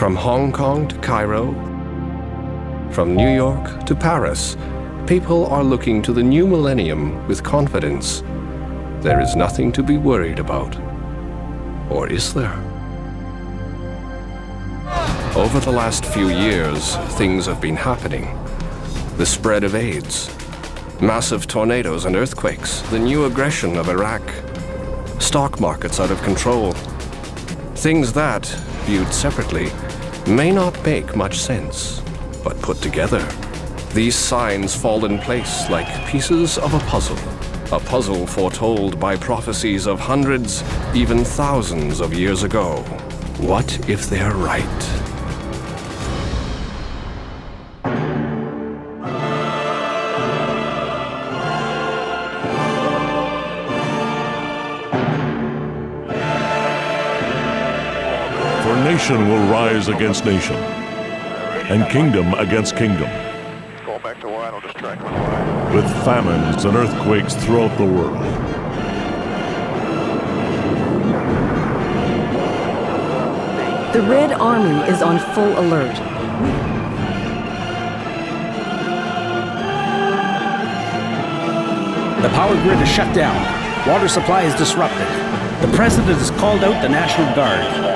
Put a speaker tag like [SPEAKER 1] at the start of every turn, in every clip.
[SPEAKER 1] From Hong Kong to Cairo, from New York to Paris, people are looking to the new millennium with confidence. There is nothing to be worried about. Or is there? Over the last few years, things have been happening. The spread of AIDS, massive tornadoes and earthquakes, the new aggression of Iraq, stock markets out of control. Things that, viewed separately, may not make much sense, but put together, these signs fall in place like pieces of a puzzle foretold by prophecies of hundreds, even thousands of years ago. What if they're right?
[SPEAKER 2] For nation will rise against nation, and kingdom against kingdom, with famines and earthquakes throughout the world.
[SPEAKER 3] The Red Army is on full alert.
[SPEAKER 4] The power grid is shut down. Water supply is disrupted. The president has called out the National Guard.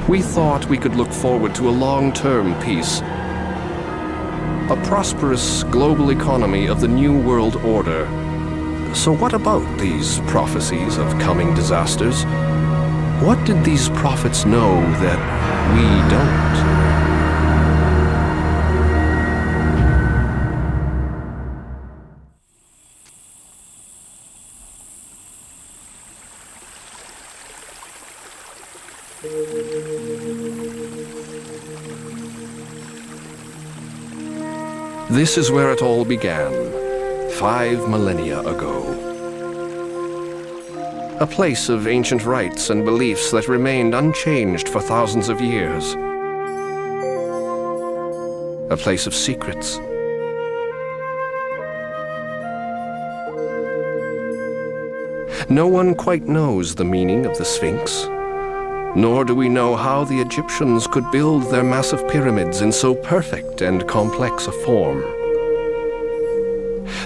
[SPEAKER 1] We thought we could look forward to a long-term peace, a prosperous global economy of the New World Order. So what about these prophecies of coming disasters? What did these prophets know that we don't? This is where it all began, 5 millennia ago. A place of ancient rites and beliefs that remained unchanged for thousands of years. A place of secrets. No one quite knows the meaning of the Sphinx, nor do we know how the Egyptians could build their massive pyramids in so perfect and complex a form.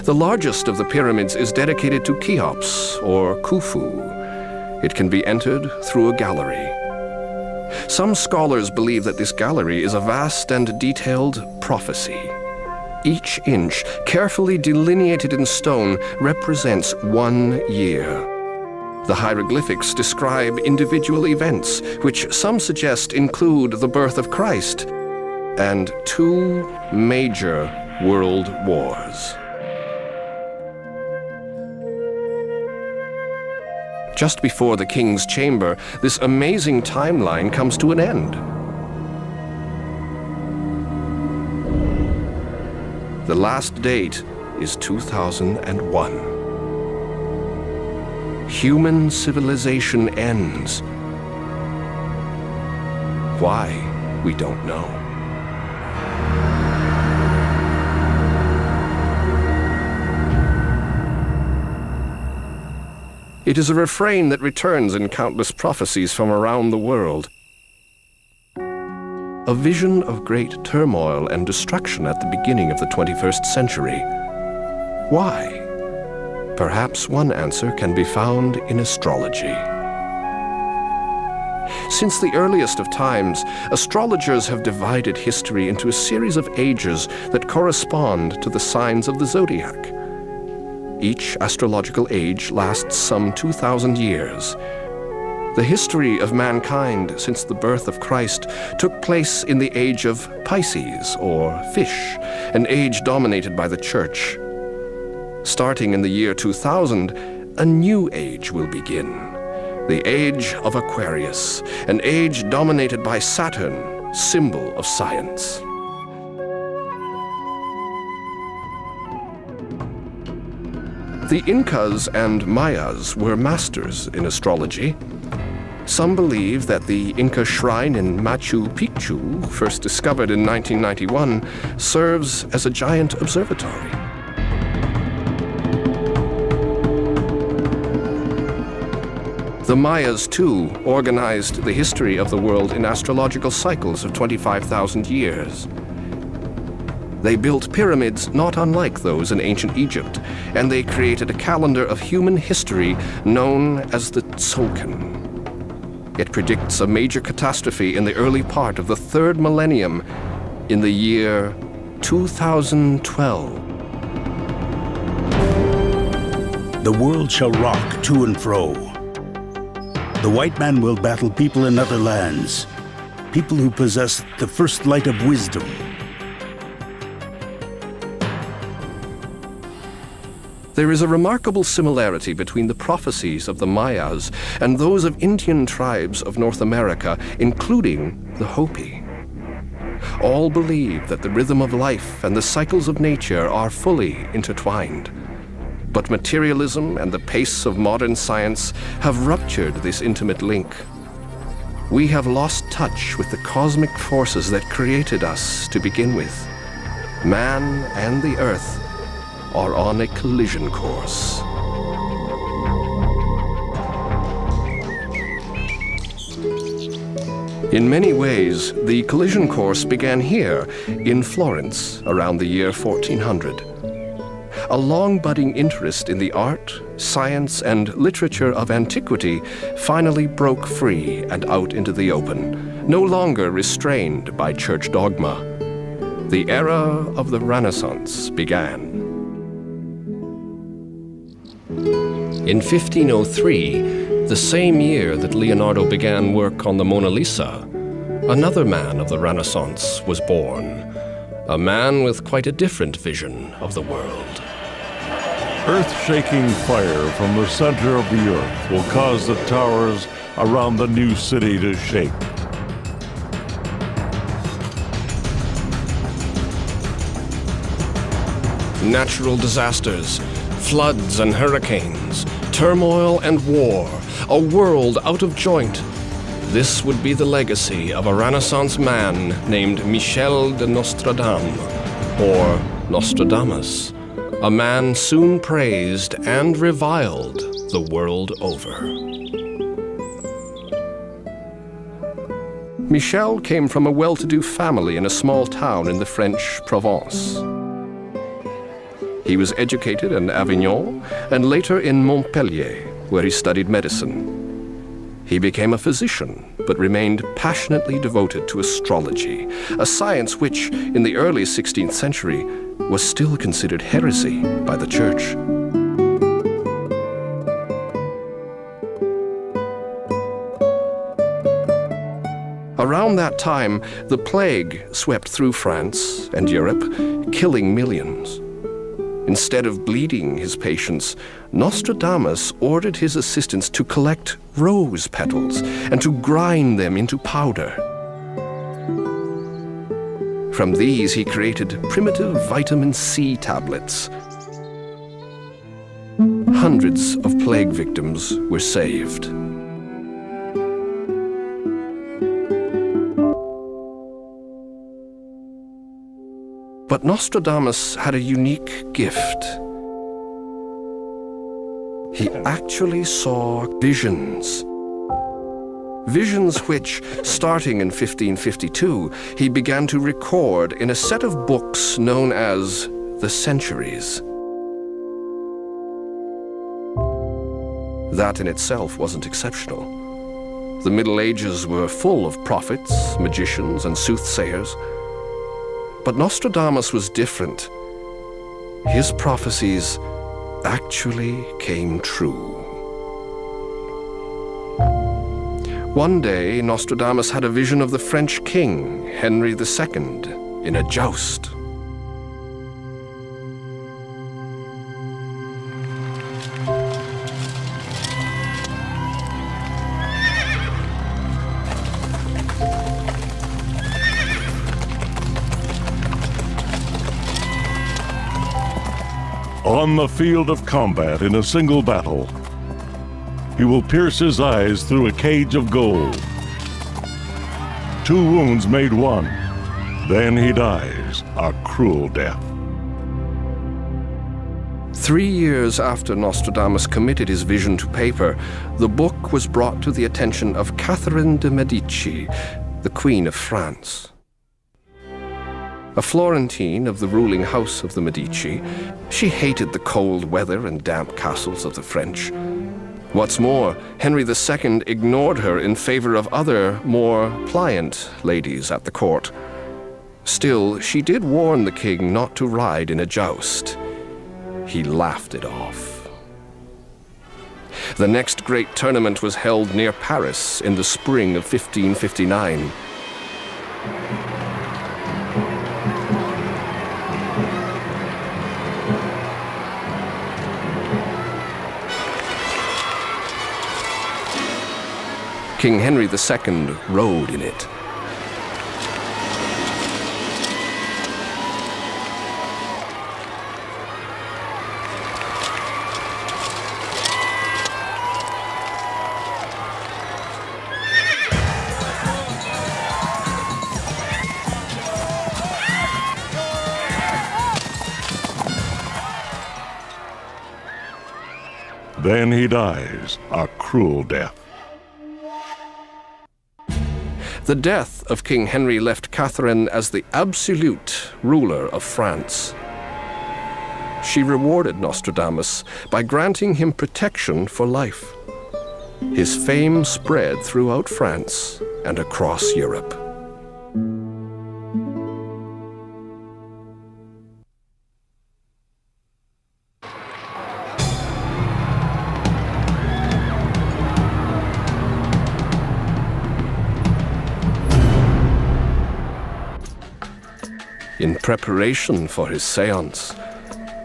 [SPEAKER 1] The largest of the pyramids is dedicated to Cheops, or Khufu. It can be entered through a gallery. Some scholars believe that this gallery is a vast and detailed prophecy. Each inch, carefully delineated in stone, represents 1 year. The hieroglyphics describe individual events, which some suggest include the birth of Christ and 2 major world wars. Just before the king's chamber, this amazing timeline comes to an end. The last date is 2001. Human civilization ends. Why, we don't know. It is a refrain that returns in countless prophecies from around the world. A vision of great turmoil and destruction at the beginning of the 21st century. Why? Perhaps one answer can be found in astrology. Since the earliest of times, astrologers have divided history into a series of ages that correspond to the signs of the zodiac. Each astrological age lasts some 2,000 years. The history of mankind since the birth of Christ took place in the age of Pisces, or fish, an age dominated by the church. Starting in the year 2000, a new age will begin. The age of Aquarius, an age dominated by Saturn, symbol of science. The Incas and Mayas were masters in astrology. Some believe that the Inca shrine in Machu Picchu, first discovered in 1991, serves as a giant observatory. The Mayas, too, organized the history of the world in astrological cycles of 25,000 years. They built pyramids not unlike those in ancient Egypt, and they created a calendar of human history known as the Tzolk'in. It predicts a major catastrophe in the early part of the third millennium in the year 2012.
[SPEAKER 5] The world shall rock to and fro. The white man will battle people in other lands, people who possess the first light of wisdom.
[SPEAKER 1] There is a remarkable similarity between the prophecies of the Mayas and those of Indian tribes of North America, including the Hopi. All believe that the rhythm of life and the cycles of nature are fully intertwined. But materialism and the pace of modern science have ruptured this intimate link. We have lost touch with the cosmic forces that created us to begin with. Man and the earth are on a collision course. In many ways, the collision course began here in Florence around the year 1400. A long-budding interest in the art, science, and literature of antiquity finally broke free and out into the open, no longer restrained by church dogma. The era of the Renaissance began. In 1503, the same year that Leonardo began work on the Mona Lisa, another man of the Renaissance was born, a man with quite a different vision of the world.
[SPEAKER 2] Earth-shaking fire from the center of the earth will cause the towers around the new city to shake.
[SPEAKER 1] Natural disasters, floods and hurricanes, turmoil and war, a world out of joint. This would be the legacy of a Renaissance man named Michel de Nostradamus, or Nostradamus, a man soon praised and reviled the world over. Michel came from a well-to-do family in a small town in the French Provence. He was educated in Avignon and later in Montpellier, where he studied medicine. He became a physician, but remained passionately devoted to astrology, a science which, in the early 16th century, was still considered heresy by the church. Around that time, the plague swept through France and Europe, killing millions. Instead of bleeding his patients, Nostradamus ordered his assistants to collect rose petals and to grind them into powder. From these, he created primitive vitamin C tablets. Hundreds of plague victims were saved. But Nostradamus had a unique gift. He actually saw visions. Visions which, starting in 1552, he began to record in a set of books known as the Centuries. That in itself wasn't exceptional. The Middle Ages were full of prophets, magicians, and soothsayers. But Nostradamus was different. His prophecies actually came true. One day, Nostradamus had a vision of the French king, Henry II, in a joust.
[SPEAKER 2] On the field of combat in a single battle, He will pierce his eyes through a cage of gold. 2 wounds made 1. Then he dies a cruel death.
[SPEAKER 1] 3 years after Nostradamus committed his vision to paper, the book was brought to the attention of Catherine de' Medici, the Queen of France. A Florentine of the ruling house of the Medici, she hated the cold weather and damp castles of the French. What's more, Henry II ignored her in favor of other, more pliant ladies at the court. Still, she did warn the king not to ride in a joust. He laughed it off. The next great tournament was held near Paris in the spring of 1559. King Henry II rode in it.
[SPEAKER 2] Then he dies a cruel death.
[SPEAKER 1] The death of King Henry left Catherine as the absolute ruler of France. She rewarded Nostradamus by granting him protection for life. His fame spread throughout France and across Europe. In preparation for his séance,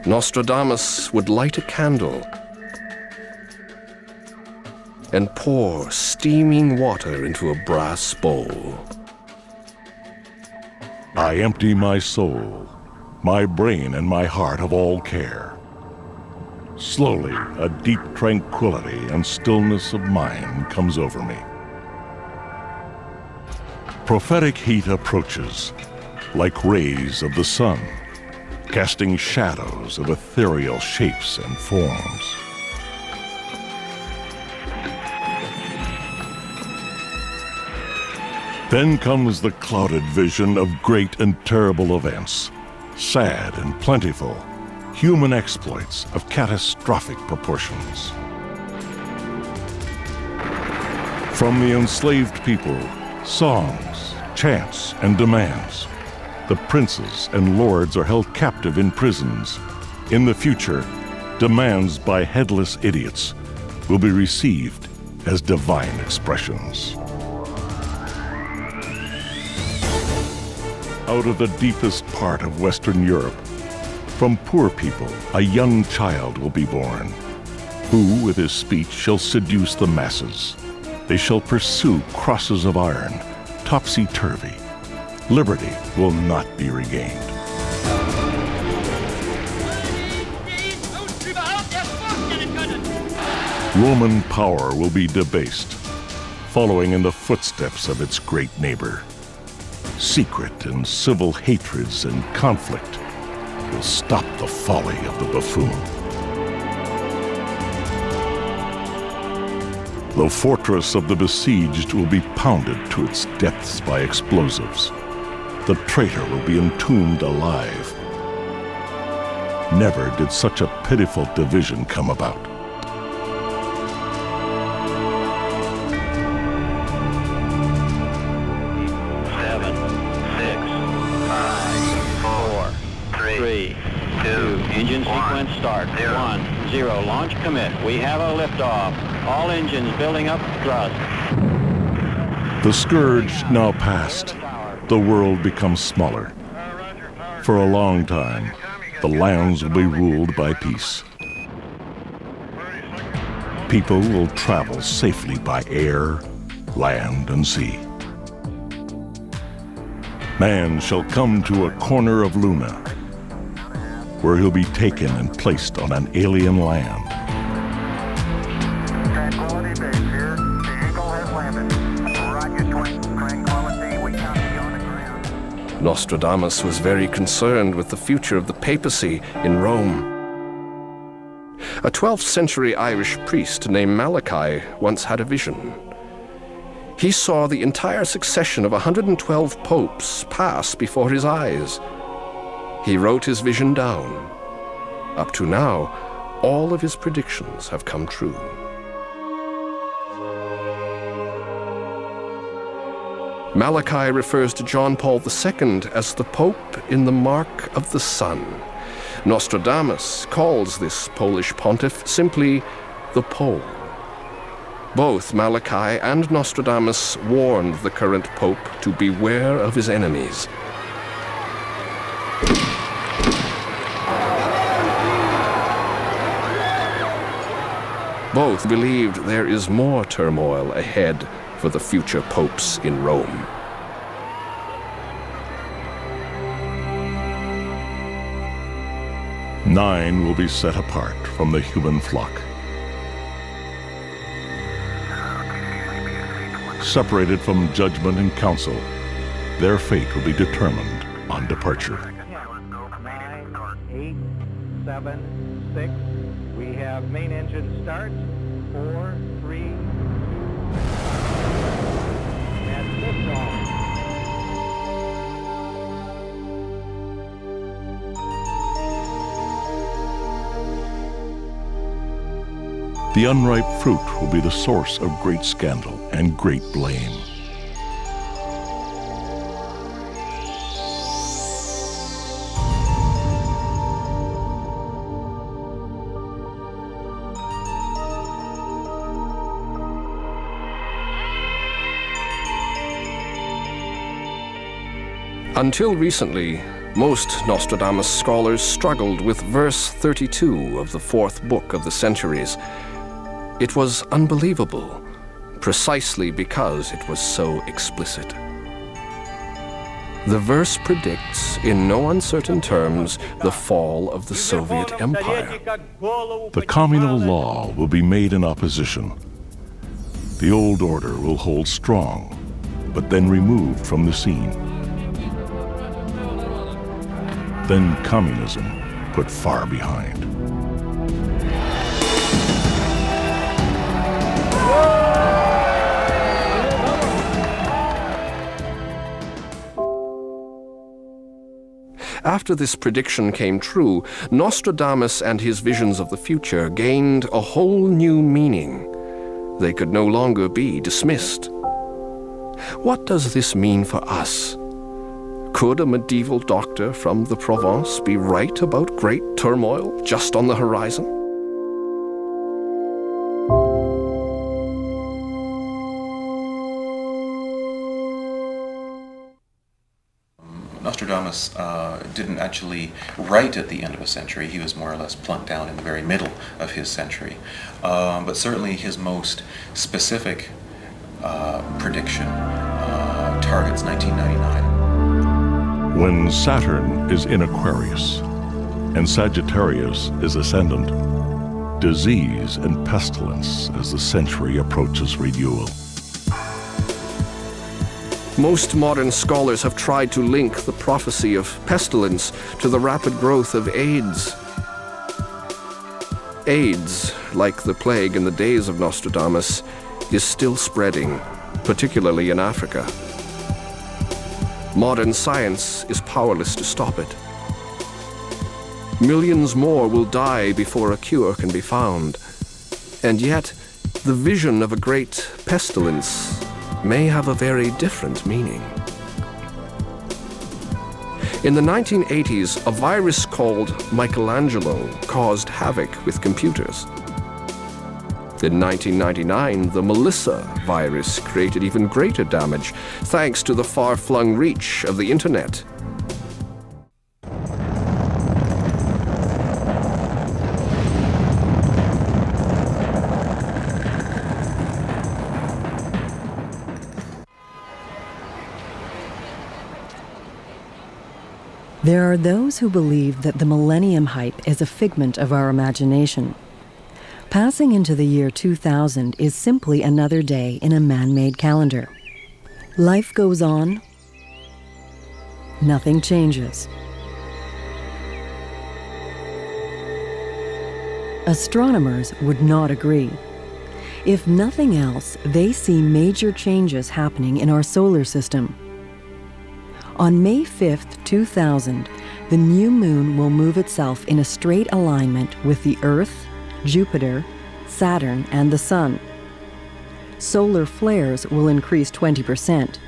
[SPEAKER 1] Nostradamus would light a candle and pour steaming water into a brass bowl.
[SPEAKER 2] I empty my soul, my brain and my heart of all care. Slowly, a deep tranquility and stillness of mind comes over me. Prophetic heat approaches, like rays of the sun, casting shadows of ethereal shapes and forms. Then comes the clouded vision of great and terrible events, sad and plentiful, human exploits of catastrophic proportions. From the enslaved people, songs, chants, and demands. The princes and lords are held captive in prisons. In the future, demands by headless idiots will be received as divine expressions. Out of the deepest part of Western Europe, from poor people, a young child will be born, who with his speech shall seduce the masses. They shall pursue crosses of iron, topsy-turvy. Liberty will not be regained. Roman power will be debased, following in the footsteps of its great neighbor. Secret and civil hatreds and conflict will stop the folly of the buffoon. The fortress of the besieged will be pounded to its depths by explosives. The traitor will be entombed alive. Never did such a pitiful division come about.
[SPEAKER 6] Seven, 6, 5, 4, 3, 2, engine sequence start. 1, 0, launch commit. We have a liftoff. All engines building up thrust.
[SPEAKER 2] The scourge now past, the world becomes smaller. For a long time, the lands will be ruled by peace. People will travel safely by air, land, and sea. Man shall come to a corner of Luna, where he'll be taken and placed on an alien land.
[SPEAKER 1] Nostradamus was very concerned with the future of the papacy in Rome. A 12th century Irish priest named Malachi once had a vision. He saw the entire succession of 112 popes pass before his eyes. He wrote his vision down. Up to now, all of his predictions have come true. Malachi refers to John Paul II as the Pope in the mark of the sun. Nostradamus calls this Polish pontiff simply the Pole. Both Malachi and Nostradamus warned the current pope to beware of his enemies. Both believed there is more turmoil ahead for the future popes in Rome.
[SPEAKER 2] Nine will be set apart from the human flock. Separated from judgment and counsel, their fate will be determined on departure.
[SPEAKER 7] 9, 8, 7, 6. We have main engine start. 4, 3, 2. And liftoff.
[SPEAKER 2] The unripe fruit will be the source of great scandal and great blame.
[SPEAKER 1] Until recently, most Nostradamus scholars struggled with verse 32 of the fourth book of the Centuries. It was unbelievable, precisely because it was so explicit. The verse predicts, in no uncertain terms, the fall of the Soviet Empire.
[SPEAKER 2] The communal law will be made in opposition. The old order will hold strong, but then removed from the scene. Then communism put far behind.
[SPEAKER 1] After this prediction came true, Nostradamus and his visions of the future gained a whole new meaning. They could no longer be dismissed. What does this mean for us? Could a medieval doctor from the Provence be right about great turmoil just on the horizon?
[SPEAKER 8] Nostradamus didn't actually write at the end of a century. He was more or less plunked down in the very middle of his century. But certainly his most specific prediction targets 1999.
[SPEAKER 2] When Saturn is in Aquarius and Sagittarius is ascendant, disease and pestilence as the century approaches renewal.
[SPEAKER 1] Most modern scholars have tried to link the prophecy of pestilence to the rapid growth of AIDS. AIDS, like the plague in the days of Nostradamus, is still spreading, particularly in Africa. Modern science is powerless to stop it. Millions more will die before a cure can be found. And yet, the vision of a great pestilence may have a very different meaning. In the 1980s, a virus called Michelangelo caused havoc with computers. In 1999, the Melissa virus created even greater damage, thanks to the far-flung reach of the internet.
[SPEAKER 3] There are those who believe that the millennium hype is a figment of our imagination. Passing into the year 2000 is simply another day in a man-made calendar. Life goes on, nothing changes. Astronomers would not agree. If nothing else, they see major changes happening in our solar system. On May 5th, 2000, the new moon will move itself in a straight alignment with the Earth, Jupiter, Saturn, and the Sun. Solar flares will increase 20%.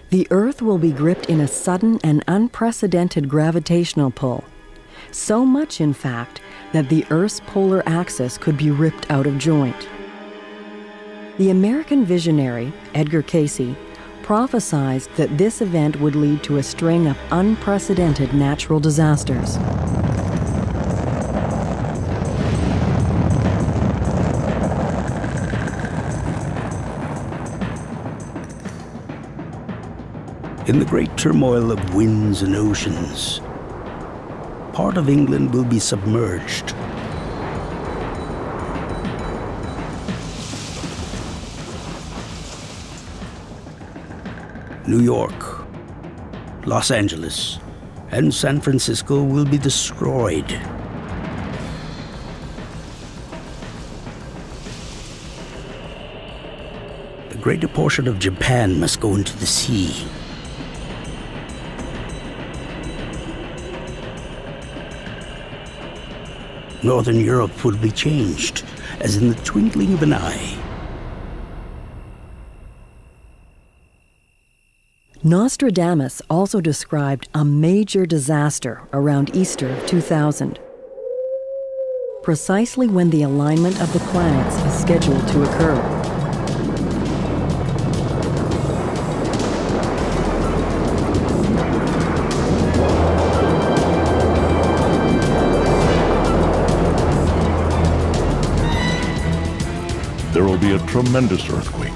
[SPEAKER 3] The Earth will be gripped in a sudden and unprecedented gravitational pull. So much, in fact, that the Earth's polar axis could be ripped out of joint. The American visionary, Edgar Cayce, prophesied that this event would lead to a string of unprecedented natural disasters.
[SPEAKER 5] In the great turmoil of winds and oceans, part of England will be submerged. New York, Los Angeles, and San Francisco will be destroyed. The greater portion of Japan must go into the sea. Northern Europe will be changed, as in the twinkling of an eye.
[SPEAKER 3] Nostradamus also described a major disaster around Easter of 2000, precisely when the alignment of the planets is scheduled to occur.
[SPEAKER 2] There will be a tremendous earthquake.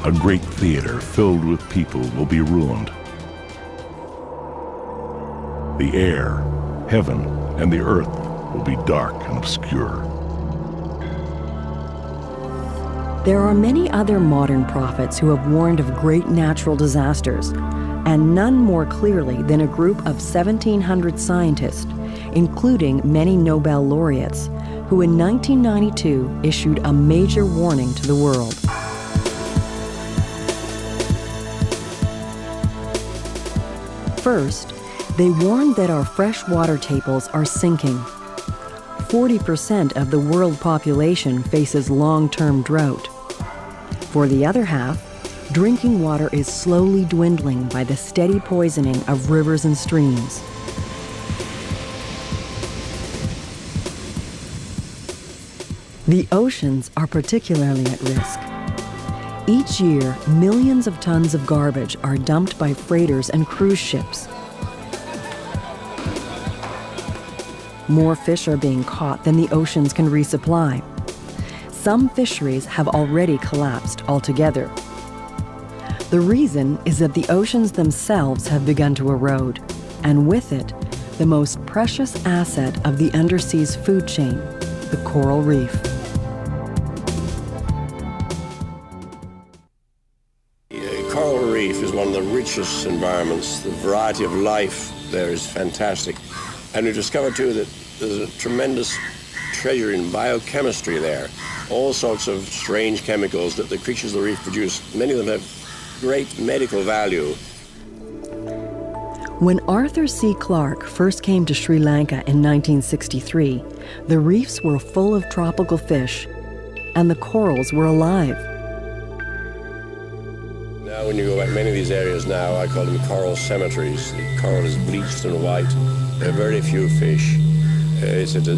[SPEAKER 2] A great theater filled with people will be ruined. The air, heaven, and the earth will be dark and obscure.
[SPEAKER 3] There are many other modern prophets who have warned of great natural disasters, and none more clearly than a group of 1,700 scientists, including many Nobel laureates, who in 1992 issued a major warning to the world. First, they warned that our freshwater tables are sinking. 40% of the world population faces long-term drought. For the other half, drinking water is slowly dwindling by the steady poisoning of rivers and streams. The oceans are particularly at risk. Each year, millions of tons of garbage are dumped by freighters and cruise ships. More fish are being caught than the oceans can resupply. Some fisheries have already collapsed altogether. The reason is that the oceans themselves have begun to erode, and with it, the most precious asset of the undersea's food chain, the coral reef.
[SPEAKER 9] Coral reef is one of the richest environments. The variety of life there is fantastic. And we discovered too that there's a tremendous treasure in biochemistry there. All sorts of strange chemicals that the creatures of the reef produce. Many of them have great medical value.
[SPEAKER 3] When Arthur C. Clarke first came to Sri Lanka in 1963, the reefs were full of tropical fish, and the corals were alive.
[SPEAKER 9] Now when you go back many of these areas now, I call them coral cemeteries. The coral is bleached and white. There are very few fish.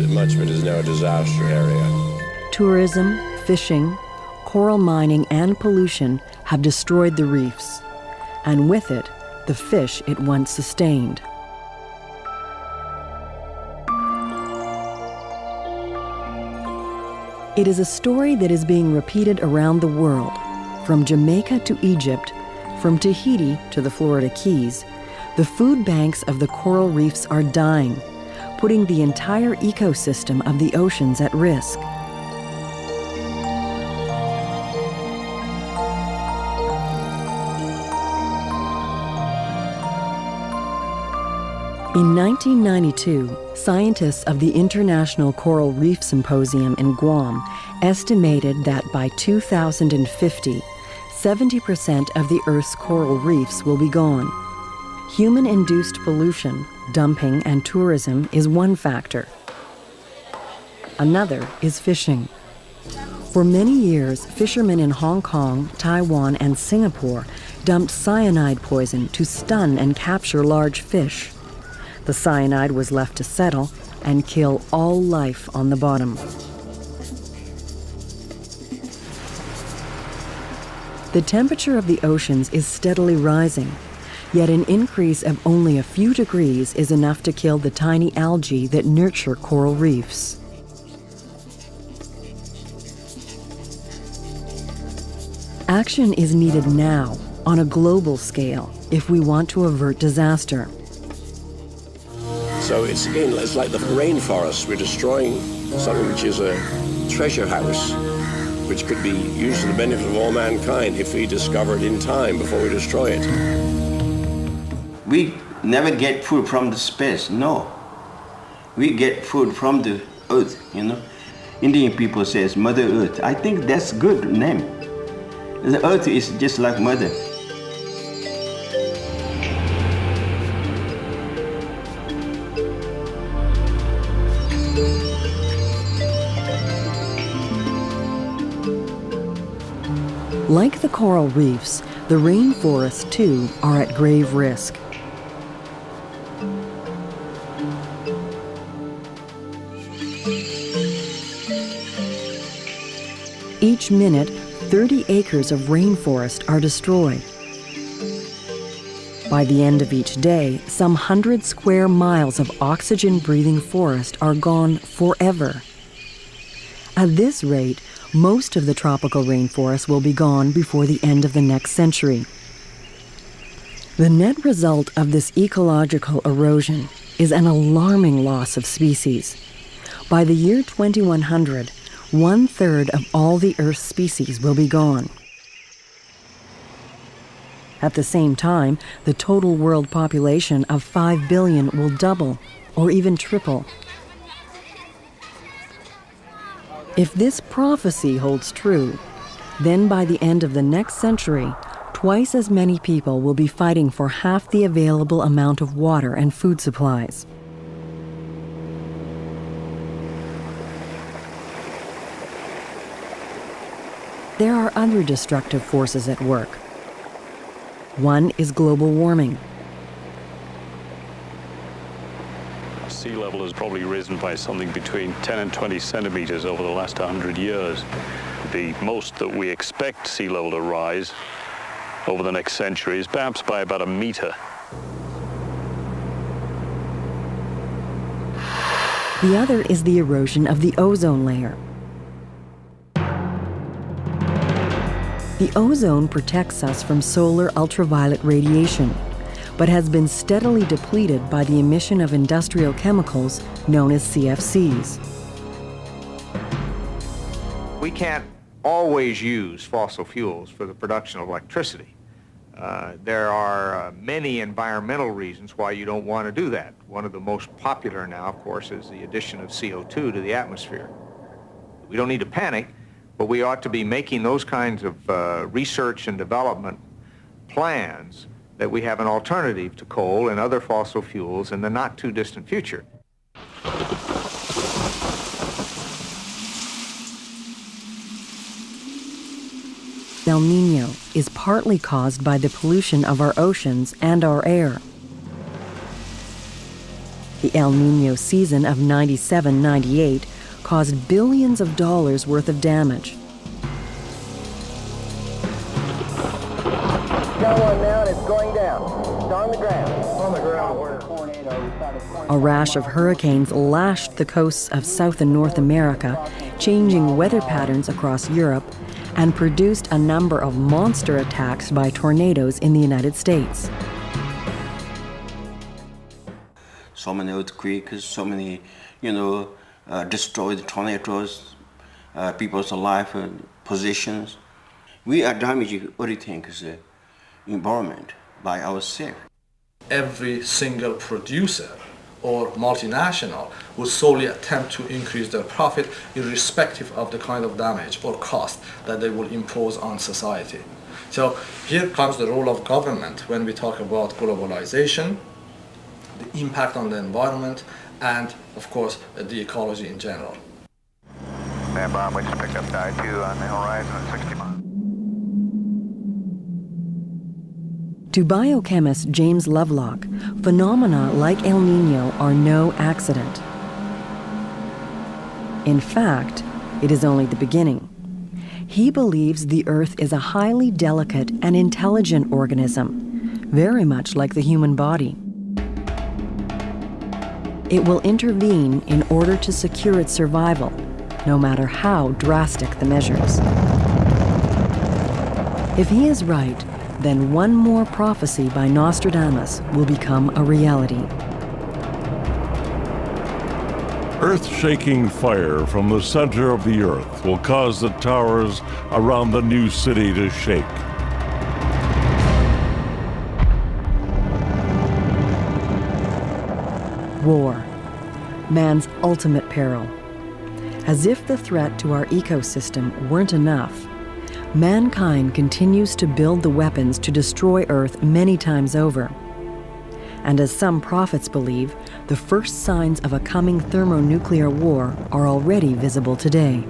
[SPEAKER 9] Much of it is now a disaster area.
[SPEAKER 3] Tourism, fishing, coral mining, and pollution have destroyed the reefs, and with it, the fish it once sustained. It is a story that is being repeated around the world, from Jamaica to Egypt, from Tahiti to the Florida Keys. The food banks of the coral reefs are dying, putting the entire ecosystem of the oceans at risk. In 1992, scientists of the International Coral Reef Symposium in Guam estimated that by 2050, 70% of the Earth's coral reefs will be gone. Human-induced pollution, dumping, and tourism is one factor. Another is fishing. For many years, fishermen in Hong Kong, Taiwan, and Singapore dumped cyanide poison to stun and capture large fish. The cyanide was left to settle and kill all life on the bottom. The temperature of the oceans is steadily rising, yet an increase of only a few degrees is enough to kill the tiny algae that nurture coral reefs. Action is needed now, on a global scale, if we want to avert disaster.
[SPEAKER 9] So it's like the rainforest. We're destroying something which is a treasure house, which could be used for the benefit of all mankind if we discover it in time before we destroy it.
[SPEAKER 10] We never get food from the space, no. We get food from the earth, you know. Indian people says Mother Earth. I think that's a good name. The earth is just like mother.
[SPEAKER 3] Like the coral reefs, the rainforests, too, are at grave risk. Each minute, 30 acres of rainforest are destroyed. By the end of each day, some 100 square miles of oxygen-breathing forest are gone forever. At this rate, most of the tropical rainforest will be gone before the end of the next century. The net result of this ecological erosion is an alarming loss of species. By the year 2100, 1/3 of all the Earth's species will be gone. At the same time, the total world population of 5 billion will double or even triple. If this prophecy holds true, then by the end of the next century, twice as many people will be fighting for half the available amount of water and food supplies. There are other destructive forces at work. One is global warming.
[SPEAKER 11] Sea level has probably risen by something between 10 and 20 centimeters over the last 100 years. The most that we expect sea level to rise over the next century is perhaps by about a meter.
[SPEAKER 3] The other is the erosion of the ozone layer. The ozone protects us from solar ultraviolet radiation, but has been steadily depleted by the emission of industrial chemicals known as CFCs.
[SPEAKER 7] We can't always use fossil fuels for the production of electricity. There are many environmental reasons why you don't want to do that. One of the most popular now, of course, is the addition of CO2 to the atmosphere. We don't need to panic, but we ought to be making those kinds of research and development plans that we have an alternative to coal and other fossil fuels in the not-too-distant future.
[SPEAKER 3] El Niño is partly caused by the pollution of our oceans and our air. The El Niño season of 97-98 caused billions of dollars worth of damage.
[SPEAKER 7] Got one now and it's going down. It's on the ground. On the ground.
[SPEAKER 3] A rash of hurricanes lashed the coasts of South and North America, changing weather patterns across Europe, and produced a number of monster attacks by tornadoes in the United States.
[SPEAKER 10] So many earthquakes, so many, destroyed tornadoes, people's life, positions. We are damaging everything, environment by ourselves.
[SPEAKER 12] Every single producer or multinational would solely attempt to increase their profit irrespective of the kind of damage or cost that they will impose on society. So here comes the role of government when we talk about globalization, the impact on the environment, and of course the ecology in general.
[SPEAKER 13] Stand by, we just picked up tide 2 on the horizon at 60 miles.
[SPEAKER 3] To biochemist James Lovelock, phenomena like El Nino are no accident. In fact, it is only the beginning. He believes the Earth is a highly delicate and intelligent organism, very much like the human body. It will intervene in order to secure its survival, no matter how drastic the measures. If he is right, then one more prophecy by Nostradamus will become a reality.
[SPEAKER 2] Earth-shaking fire from the center of the Earth will cause the towers around the new city to shake.
[SPEAKER 3] War, man's ultimate peril. As if the threat to our ecosystem weren't enough, mankind continues to build the weapons to destroy Earth many times over. And as some prophets believe, the first signs of a coming thermonuclear war are already visible today.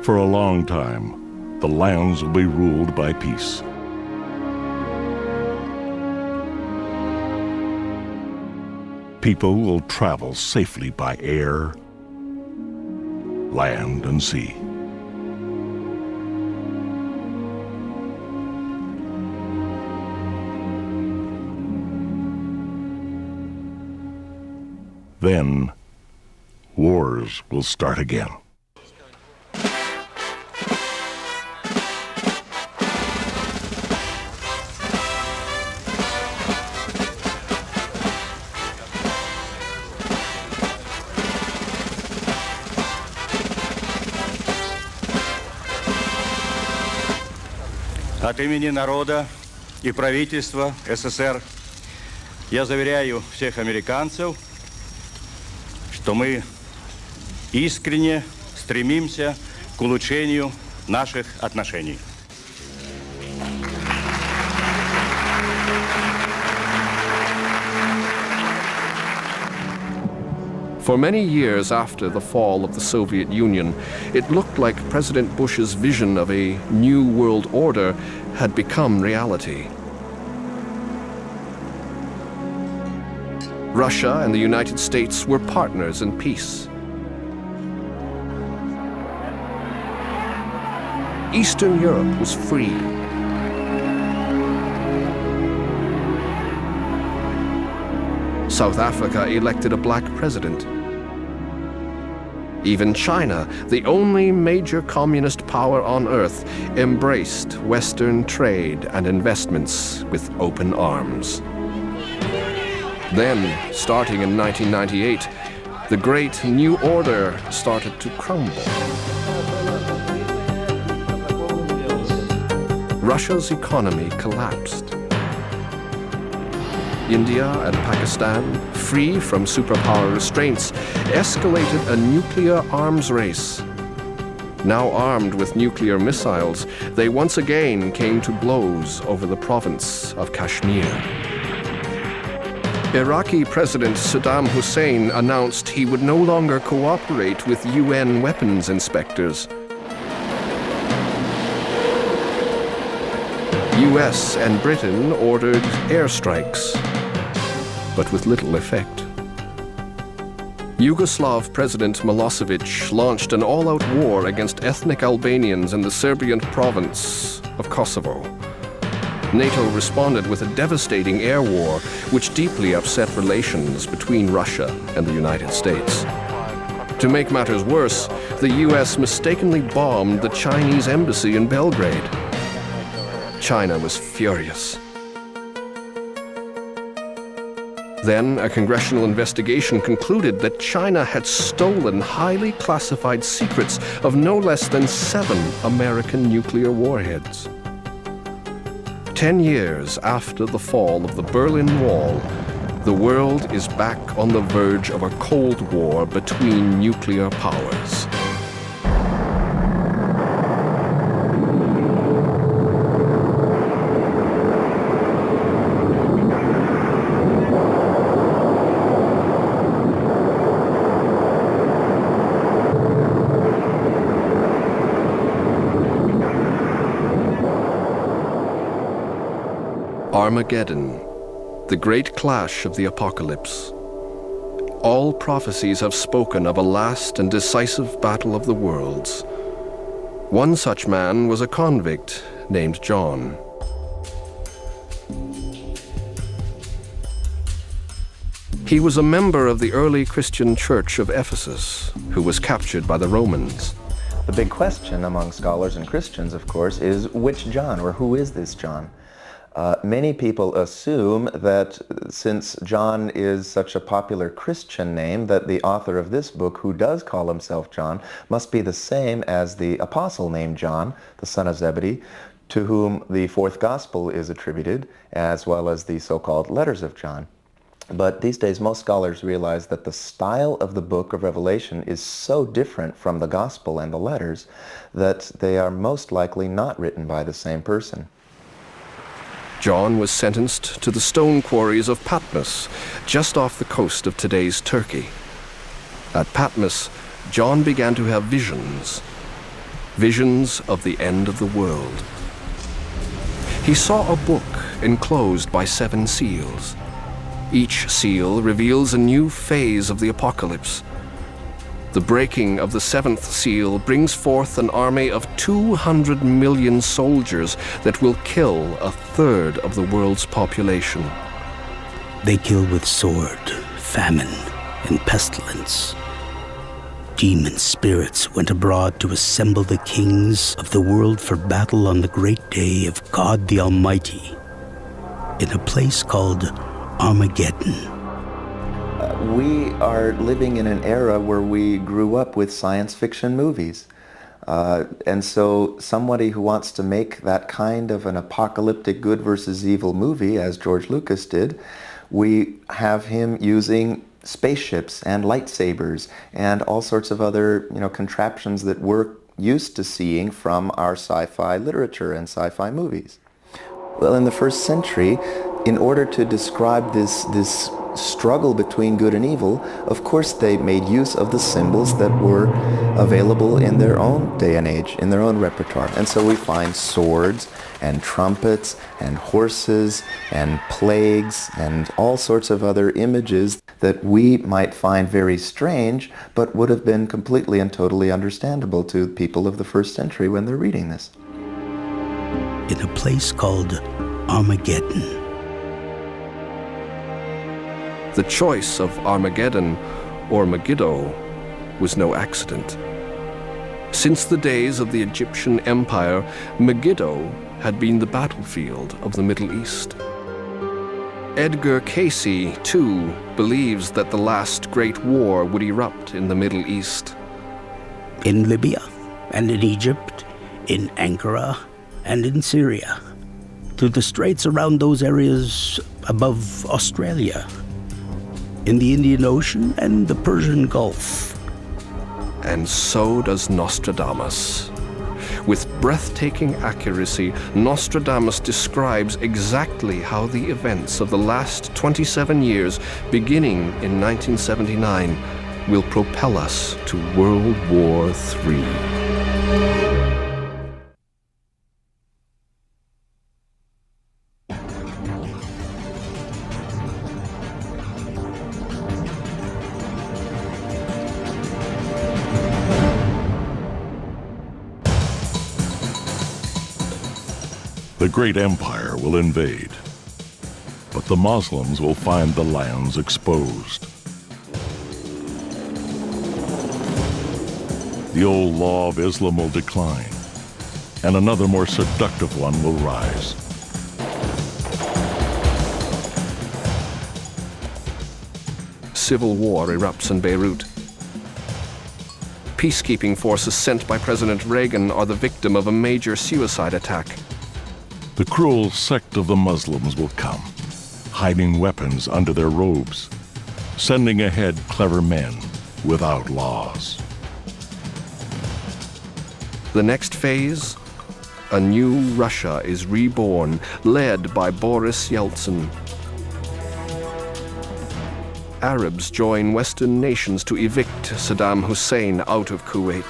[SPEAKER 2] For a long time, the lands will be ruled by peace. People will travel safely by air, land, and sea. Then, wars will start again.
[SPEAKER 14] От имени народа и правительства СССР я заверяю всех американцев, что мы искренне стремимся к улучшению наших отношений.
[SPEAKER 1] For many years after the fall of the Soviet Union, it looked like President Bush's vision of a new world order had become reality. Russia and the United States were partners in peace. Eastern Europe was free. South Africa elected a black president. Even China, the only major communist power on earth, embraced Western trade and investments with open arms. Then, starting in 1998, the great new order started to crumble. Russia's economy collapsed. India and Pakistan, free from superpower restraints, escalated a nuclear arms race. Now armed with nuclear missiles, they once again came to blows over the province of Kashmir. Iraqi President Saddam Hussein announced he would no longer cooperate with UN weapons inspectors. US and Britain ordered airstrikes, but with little effect. Yugoslav President Milosevic launched an all-out war against ethnic Albanians in the Serbian province of Kosovo. NATO responded with a devastating air war, which deeply upset relations between Russia and the United States. To make matters worse, the US mistakenly bombed the Chinese embassy in Belgrade. China was furious. Then, a congressional investigation concluded that China had stolen highly classified secrets of no less than 7 American nuclear warheads. 10 years after the fall of the Berlin Wall, the world is back on the verge of a Cold War between nuclear powers. Armageddon, the great clash of the apocalypse. All prophecies have spoken of a last and decisive battle of the worlds. One such man was a convict named John. He was a member of the early Christian church of Ephesus, who was captured by the Romans.
[SPEAKER 15] The big question among scholars and Christians, of course, is which John, or who is this John? Many people assume that since John is such a popular Christian name, that the author of this book, who does call himself John, must be the same as the apostle named John, the son of Zebedee, to whom the 4th Gospel is attributed, as well as the so-called letters of John. But these days, most scholars realize that the style of the book of Revelation is so different from the Gospel and the letters that they are most likely not written by the same person.
[SPEAKER 1] John was sentenced to the stone quarries of Patmos, just off the coast of today's Turkey. At Patmos, John began to have visions of the end of the world. He saw a book enclosed by 7 seals. Each seal reveals a new phase of the apocalypse. The breaking of the 7th seal brings forth an army of 200 million soldiers that will kill 1/3 of the world's population.
[SPEAKER 5] They killed with sword, famine, and pestilence. Demon spirits went abroad to assemble the kings of the world for battle on the great day of God the Almighty, in a place called Armageddon.
[SPEAKER 15] We are living in an era where we grew up with science fiction movies. And so somebody who wants to make that kind of an apocalyptic good versus evil movie, as George Lucas did, we have him using spaceships and lightsabers and all sorts of other, contraptions that we're used to seeing from our sci-fi literature and sci-fi movies. Well, in the 1st century, in order to describe this struggle between good and evil, of course they made use of the symbols that were available in their own day and age, in their own repertoire. And so we find swords and trumpets and horses and plagues and all sorts of other images that we might find very strange, but would have been completely and totally understandable to people of the 1st century when they're reading this.
[SPEAKER 5] In a place called Armageddon.
[SPEAKER 1] The choice of Armageddon, or Megiddo, was no accident. Since the days of the Egyptian Empire, Megiddo had been the battlefield of the Middle East. Edgar Cayce, too, believes that the last great war would erupt in the Middle East.
[SPEAKER 5] In Libya, and in Egypt, in Ankara, and in Syria, through the straits around those areas above Australia, in the Indian Ocean and the Persian Gulf.
[SPEAKER 1] And so does Nostradamus. With breathtaking accuracy, Nostradamus describes exactly how the events of the last 27 years, beginning in 1979, will propel us to World War III.
[SPEAKER 2] The great empire will invade, but the Muslims will find the lands exposed. the old law of Islam will decline, and another more seductive one will rise.
[SPEAKER 1] Civil war erupts in Beirut. Peacekeeping forces sent by President Reagan are the victim of a major suicide attack.
[SPEAKER 2] The cruel sect of the Muslims will come, hiding weapons under their robes, sending ahead clever men without laws.
[SPEAKER 1] The next phase, a new Russia is reborn, led by Boris Yeltsin. Arabs join Western nations to evict Saddam Hussein out of Kuwait.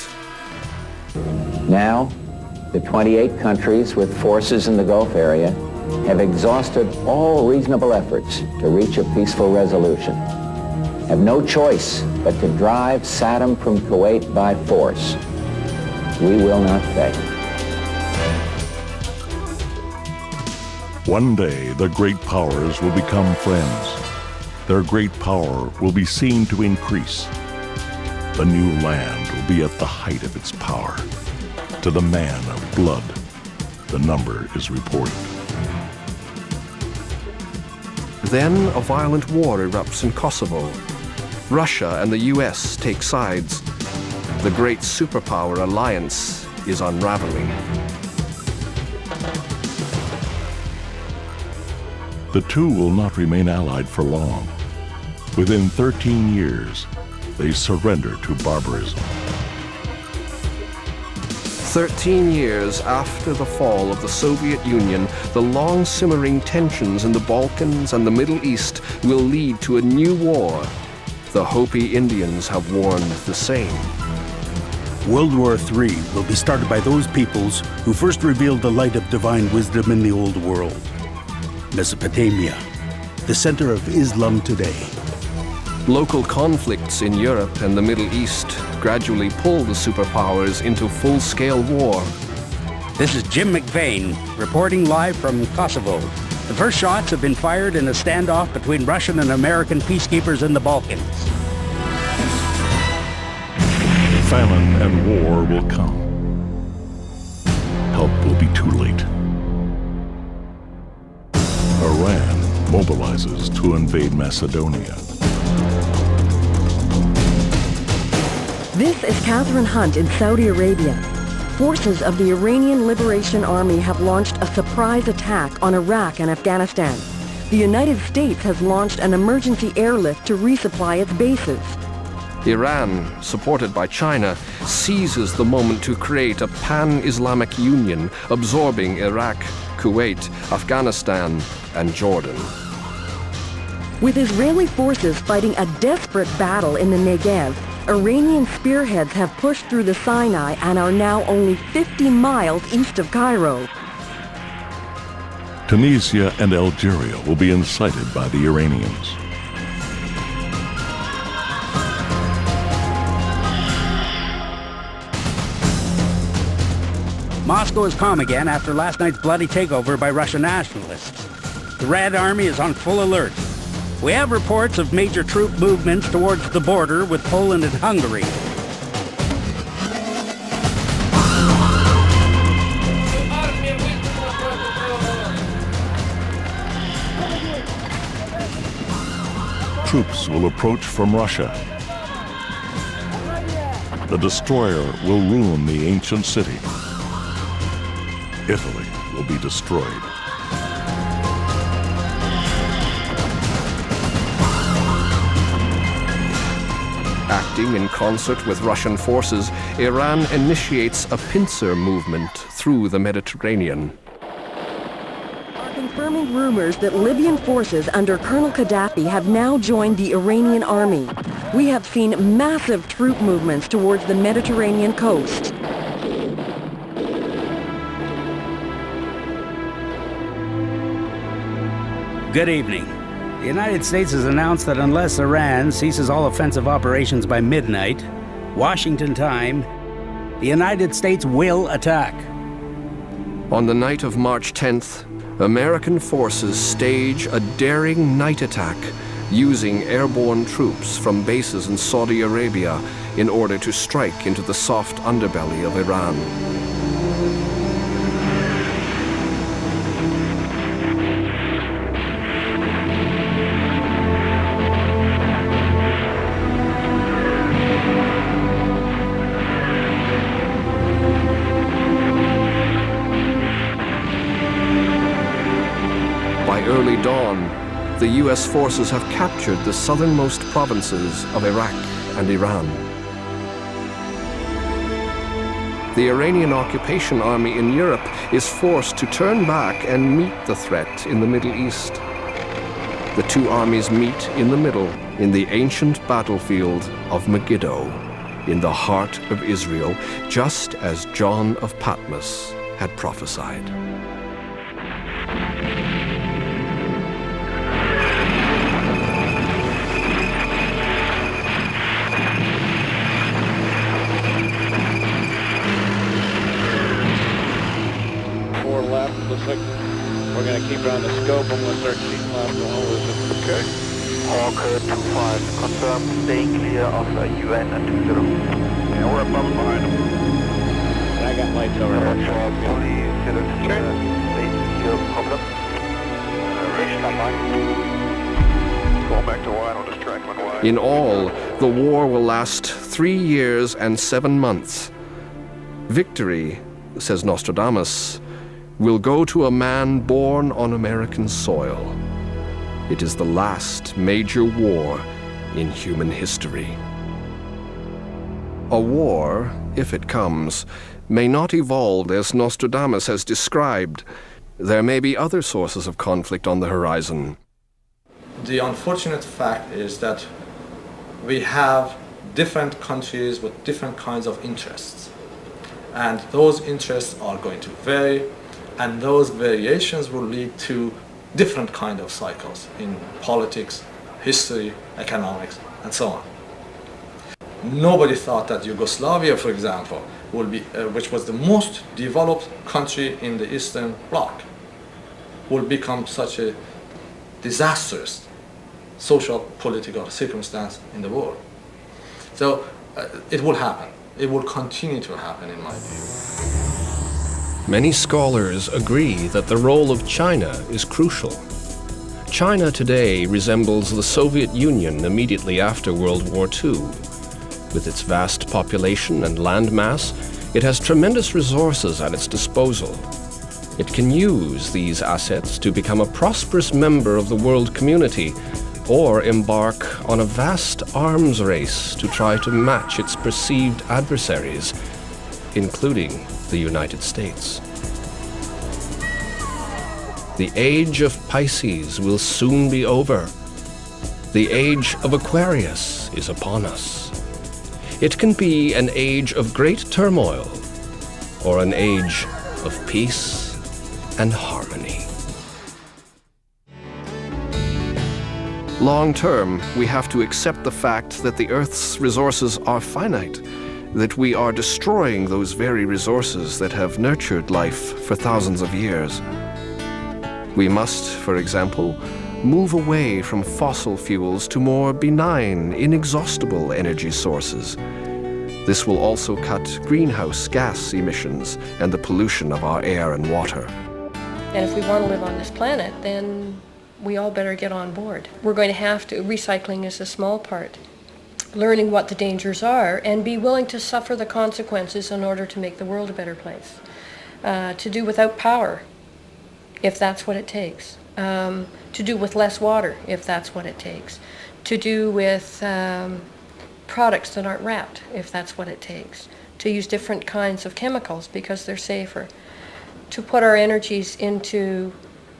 [SPEAKER 6] Now, the 28 countries with forces in the Gulf area have exhausted all reasonable efforts to reach a peaceful resolution, have no choice but to drive Saddam from Kuwait by force. We will not fail.
[SPEAKER 2] One day, the great powers will become friends. Their great power will be seen to increase. The new land will be at the height of its power. To the man of blood, the number is reported.
[SPEAKER 1] Then a violent war erupts in Kosovo. Russia and the US take sides. The great superpower alliance is unraveling.
[SPEAKER 2] The two will not remain allied for long. Within 13 years, they surrender to barbarism.
[SPEAKER 1] 13 years after the fall of the Soviet Union, the long-simmering tensions in the Balkans and the Middle East will lead to a new war. The Hopi Indians have warned the same.
[SPEAKER 5] World War III will be started by those peoples who first revealed the light of divine wisdom in the old world. Mesopotamia, the center of Islam today.
[SPEAKER 1] Local conflicts in Europe and the Middle East gradually pull the superpowers into full-scale war.
[SPEAKER 4] This is Jim McVeigh, reporting live from Kosovo. The first shots have been fired in a standoff between Russian and American peacekeepers in the Balkans.
[SPEAKER 2] Famine and war will come. Help will be too late. Iran mobilizes to invade Macedonia.
[SPEAKER 3] This is Catherine Hunt in Saudi Arabia. Forces of the Iranian Liberation Army have launched a surprise attack on Iraq and Afghanistan. The United States has launched an emergency airlift to resupply its bases.
[SPEAKER 1] Iran, supported by China, seizes the moment to create a pan-Islamic union absorbing Iraq, Kuwait, Afghanistan, and Jordan.
[SPEAKER 3] With Israeli forces fighting a desperate battle in the Negev, Iranian spearheads have pushed through the Sinai and are now only 50 miles east of Cairo.
[SPEAKER 2] Tunisia and Algeria will be incited by the Iranians.
[SPEAKER 4] Moscow is calm again after last night's bloody takeover by Russian nationalists. The Red Army is on full alert. We have reports of major troop movements towards the border with Poland and Hungary.
[SPEAKER 2] Troops will approach from Russia. The destroyer will ruin the ancient city. Italy will be destroyed.
[SPEAKER 1] Acting in concert with Russian forces, Iran initiates a pincer movement through the Mediterranean.
[SPEAKER 3] Are confirming rumors that Libyan forces under Colonel Gaddafi have now joined the Iranian army. We have seen massive troop movements towards the Mediterranean coast.
[SPEAKER 4] Good evening. The United States has announced that unless Iran ceases all offensive operations by midnight, Washington time, the United States will attack.
[SPEAKER 1] On the night of March 10th, American forces stage a daring night attack using airborne troops from bases in Saudi Arabia in order to strike into the soft underbelly of Iran. By early dawn, the U.S. forces have captured the southernmost provinces of Iraq and Iran. The Iranian occupation army in Europe is forced to turn back and meet the threat in the Middle East. The two armies meet in the middle in the ancient battlefield of Megiddo, in the heart of Israel, just as John of Patmos had prophesied.
[SPEAKER 16] We're going to keep it on the scope. I'm going to start shooting left and all of it. Okay.
[SPEAKER 13] Hawker 2-5, confirm staying clear of UN and 20. Yeah, we're above behind them.
[SPEAKER 16] And I got lights over here.
[SPEAKER 13] Fully fitted. Okay. Zero problem. Going back to wide on this track when wide.
[SPEAKER 1] In all, the war will last 3 years and 7 months. Victory, says Nostradamus, will go to a man born on American soil. It is the last major war in human history. A war, if it comes, may not evolve as Nostradamus has described. There may be other sources of conflict on the horizon.
[SPEAKER 12] The unfortunate fact is that we have different countries with different kinds of interests. And those interests are going to vary, and those variations will lead to different kind of cycles in politics, history, economics, and so on. Nobody thought that Yugoslavia, for example, would be, which was the most developed country in the Eastern Bloc, would become such a disastrous social, political circumstance in the world. So it will happen. It will continue to happen, in my view.
[SPEAKER 1] Many scholars agree that the role of China is crucial. China today resembles the Soviet Union immediately after World War II. With its vast population and landmass, it has tremendous resources at its disposal. It can use these assets to become a prosperous member of the world community, or embark on a vast arms race to try to match its perceived adversaries, including the United States. The age of Pisces will soon be over. The age of Aquarius is upon us. It can be an age of great turmoil, or an age of peace and harmony. Long term, we have to accept the fact that the Earth's resources are finite, that we are destroying those very resources that have nurtured life for thousands of years. We must, for example, move away from fossil fuels to more benign, inexhaustible energy sources. This will also cut greenhouse gas emissions and the pollution of our air and water.
[SPEAKER 17] And if we want to live on this planet, then we all better get on board. We're going to have to, recycling is a small part. Learning what the dangers are and be willing to suffer the consequences in order to make the world a better place. To do without power, if that's what it takes. To do with less water, if that's what it takes. To do with products that aren't wrapped, if that's what it takes. To use different kinds of chemicals because they're safer. To put our energies into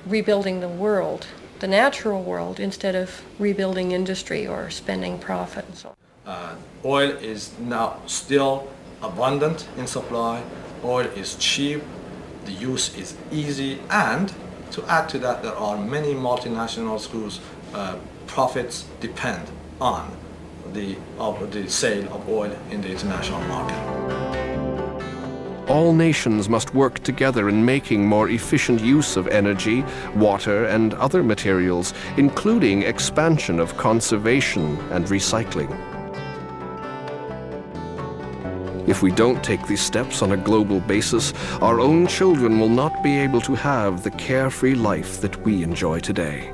[SPEAKER 17] rebuilding the world, the natural world, instead of rebuilding industry or spending profit and so on.
[SPEAKER 12] Oil is now still abundant in supply. Oil is cheap. The use is easy. And to add to that, there are many multinationals whose profits depend on the sale of oil in the international market.
[SPEAKER 1] All nations must work together in making more efficient use of energy, water, and other materials, including expansion of conservation and recycling. If we don't take these steps on a global basis, our own children will not be able to have the carefree life that we enjoy today.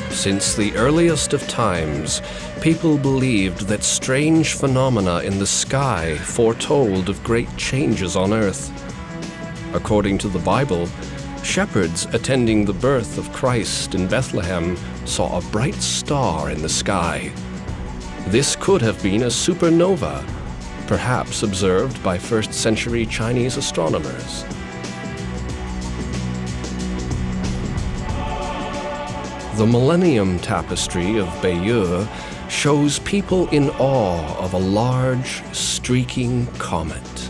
[SPEAKER 1] Since the earliest of times, people believed that strange phenomena in the sky foretold of great changes on earth. According to the Bible, shepherds attending the birth of Christ in Bethlehem saw a bright star in the sky. This could have been a supernova, perhaps observed by first-century Chinese astronomers. The Millennium Tapestry of Bayeux shows people in awe of a large, streaking comet.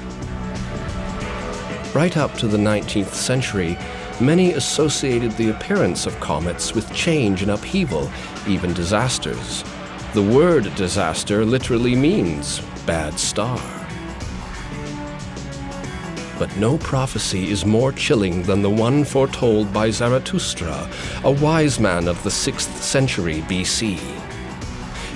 [SPEAKER 1] Right up to the 19th century, many associated the appearance of comets with change and upheaval, even disasters. The word disaster literally means bad star. But no prophecy is more chilling than the one foretold by Zarathustra, a wise man of the 6th century BC.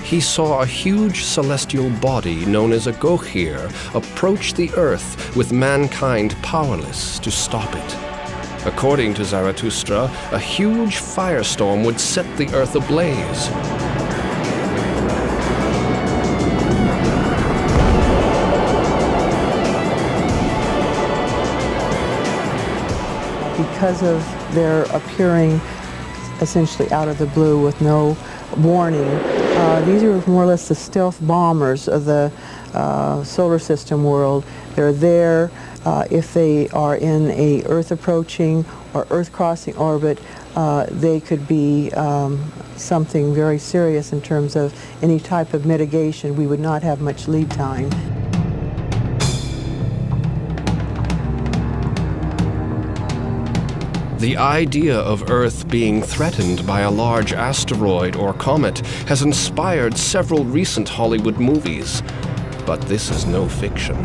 [SPEAKER 1] He saw a huge celestial body known as a Gohir approach the earth with mankind powerless to stop it. According to Zarathustra, a huge firestorm would set the earth ablaze.
[SPEAKER 18] Because of their appearing essentially out of the blue with no warning, these are more or less the stealth bombers of the solar system world. They're there if they are in a Earth approaching or Earth crossing orbit. They could be something very serious in terms of any type of mitigation. We would not have much lead time.
[SPEAKER 1] The idea of Earth being threatened by a large asteroid or comet has inspired several recent Hollywood movies, but this is no fiction.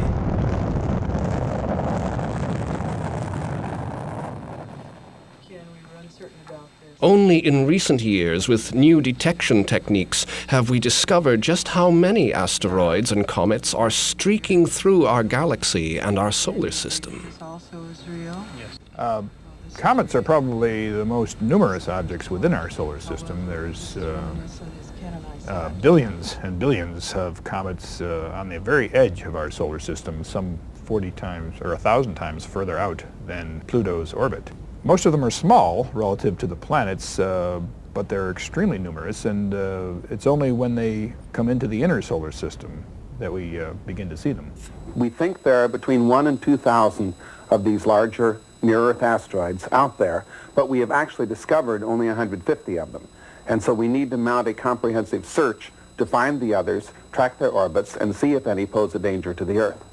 [SPEAKER 1] Only in recent years, with new detection techniques, have we discovered just how many asteroids and comets are streaking through our galaxy and our solar system.
[SPEAKER 19] Comets are probably the most numerous objects within our solar system. There's billions and billions of comets on the very edge of our solar system, some 40 times or 1,000 times further out than Pluto's orbit. Most of them are small relative to the planets, but they're extremely numerous, and it's only when they come into the inner solar system that we begin to see them.
[SPEAKER 20] We think there are between 1,000 and 2,000 of these larger near-Earth asteroids out there, but we have actually discovered only 150 of them. And so we need to mount a comprehensive search to find the others, track their orbits, and see if any pose a danger to the Earth.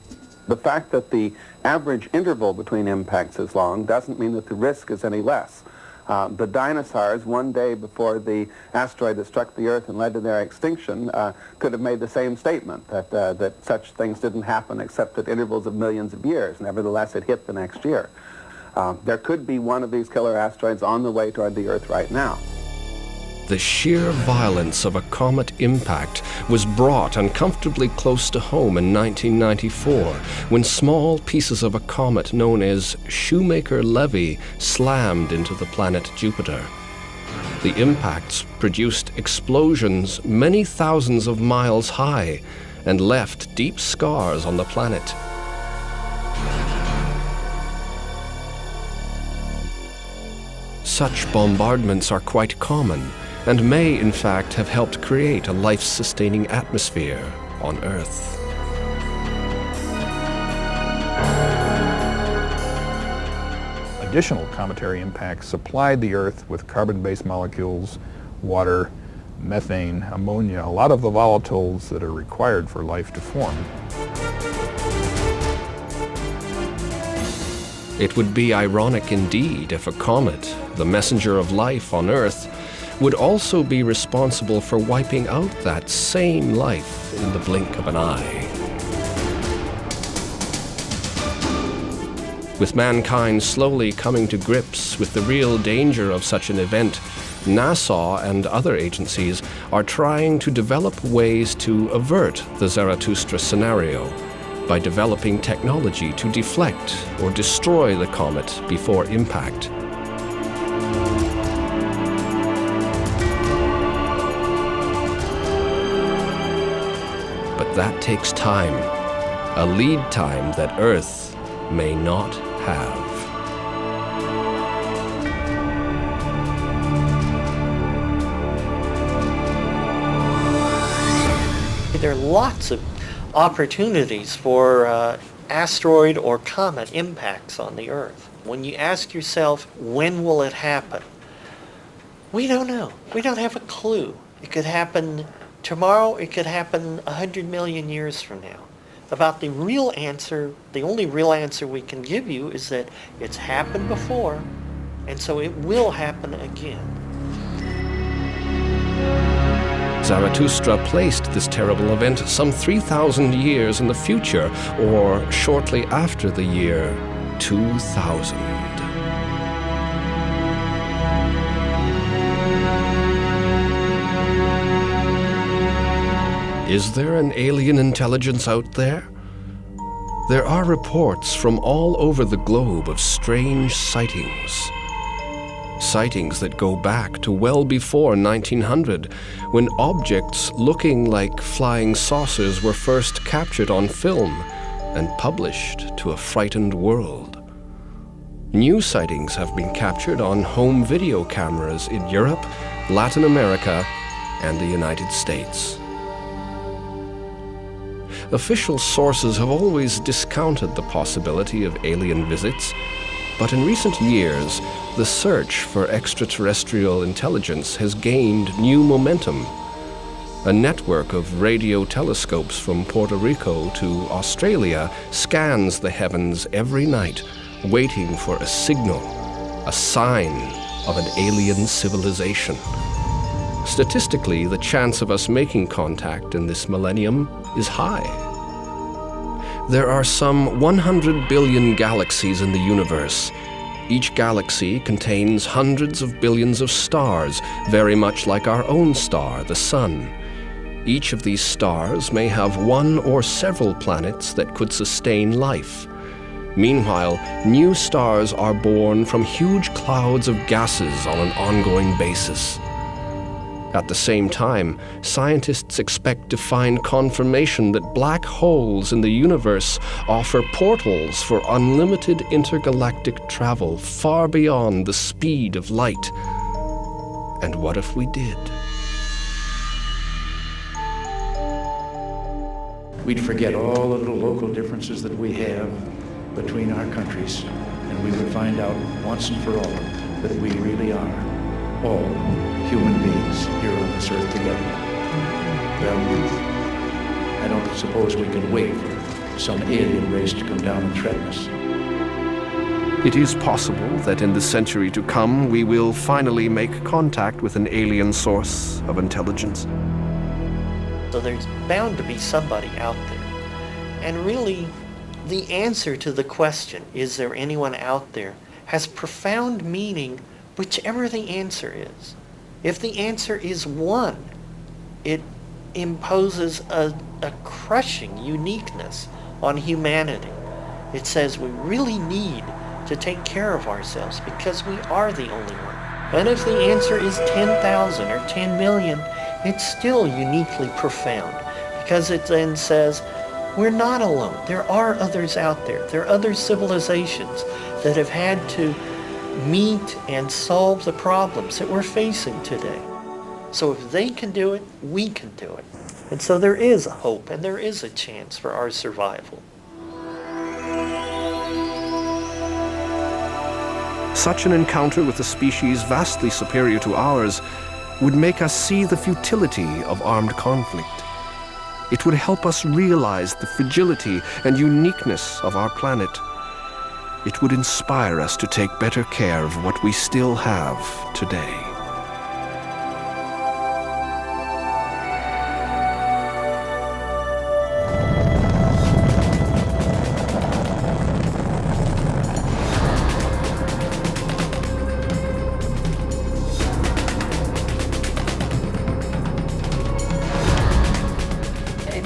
[SPEAKER 20] The fact that the average interval between impacts is long doesn't mean that the risk is any less. The dinosaurs, one day before the asteroid that struck the Earth and led to their extinction, could have made the same statement, that such things didn't happen except at intervals of millions of years. Nevertheless, it hit the next year. There could be one of these killer asteroids on the way toward the Earth right now.
[SPEAKER 1] The sheer violence of a comet impact was brought uncomfortably close to home in 1994 when small pieces of a comet known as Shoemaker-Levy slammed into the planet Jupiter. The impacts produced explosions many thousands of miles high and left deep scars on the planet. Such bombardments are quite common and may, in fact, have helped create a life-sustaining atmosphere on Earth.
[SPEAKER 19] additional cometary impacts supplied the Earth with carbon-based molecules, water, methane, ammonia, a lot of the volatiles that are required for life to form.
[SPEAKER 1] It would be ironic indeed if a comet, the messenger of life on Earth, would also be responsible for wiping out that same life in the blink of an eye. With mankind slowly coming to grips with the real danger of such an event, NASA and other agencies are trying to develop ways to avert the Zarathustra scenario by developing technology to deflect or destroy the comet before impact. But that takes time, a lead time that Earth may not have.
[SPEAKER 21] There are lots of opportunities for asteroid or comet impacts on the Earth. When you ask yourself, when will it happen? We don't know. We don't have a clue. It could happen tomorrow, it could happen 100 million years from now. About the real answer, the only real answer we can give you is that it's happened before, and so it will happen again.
[SPEAKER 1] Zarathustra placed this terrible event some 3,000 years in the future, or shortly after the year 2000. Is there an alien intelligence out there? There are reports from all over the globe of strange sightings. Sightings that go back to well before 1900, when objects looking like flying saucers were first captured on film and published to a frightened world. New sightings have been captured on home video cameras in Europe, Latin America, and the United States. Official sources have always discounted the possibility of alien visits, but in recent years, the search for extraterrestrial intelligence has gained new momentum. A network of radio telescopes from Puerto Rico to Australia scans the heavens every night, waiting for a signal, a sign of an alien civilization. Statistically, the chance of us making contact in this millennium is high. There are some 100 billion galaxies in the universe. Each galaxy contains hundreds of billions of stars, very much like our own star, the Sun. Each of these stars may have one or several planets that could sustain life. Meanwhile, new stars are born from huge clouds of gases on an ongoing basis. At the same time, scientists expect to find confirmation that black holes in the universe offer portals for unlimited intergalactic travel far beyond the speed of light. And what if we did?
[SPEAKER 22] We'd forget all the little local differences that we have between our countries, and we would find out once and for all that we really are all human beings here on this earth together. Well, I don't suppose we can wait for some alien race to come down and threaten us.
[SPEAKER 1] It is possible that in the century to come, we will finally make contact with an alien source of intelligence.
[SPEAKER 21] So there's bound to be somebody out there. And really, the answer to the question, is there anyone out there, has profound meaning whichever the answer is. If the answer is one, it imposes a crushing uniqueness on humanity. It says we really need to take care of ourselves because we are the only one. And if the answer is 10,000 or 10 million, it's still uniquely profound because it then says we're not alone. There are others out there. There are other civilizations that have had to meet and solve the problems that we're facing today. So if they can do it, we can do it. And so there is a hope and there is a chance for our survival.
[SPEAKER 1] Such an encounter with a species vastly superior to ours would make us see the futility of armed conflict. It would help us realize the fragility and uniqueness of our planet. It would inspire us to take better care of what we still have today.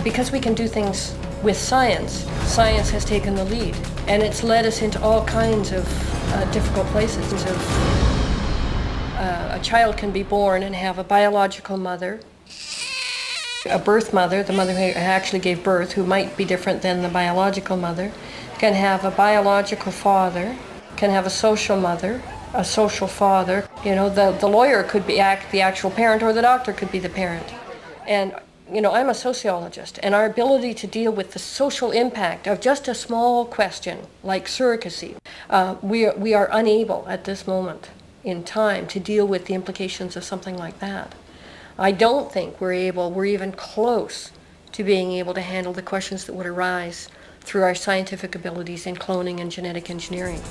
[SPEAKER 17] Because we can do things with science, science has taken the lead, and it's led us into all kinds of difficult places. A child can be born and have a biological mother, a birth mother, the mother who actually gave birth, who might be different than the biological mother, can have a biological father, can have a social mother, a social father. You know, the lawyer could be the actual parent, or the doctor could be the parent. And you know, I'm a sociologist, and our ability to deal with the social impact of just a small question like surrogacy, we are unable at this moment in time to deal with the implications of something like that. I don't think we're even close to being able to handle the questions that would arise through our scientific abilities in cloning and genetic engineering.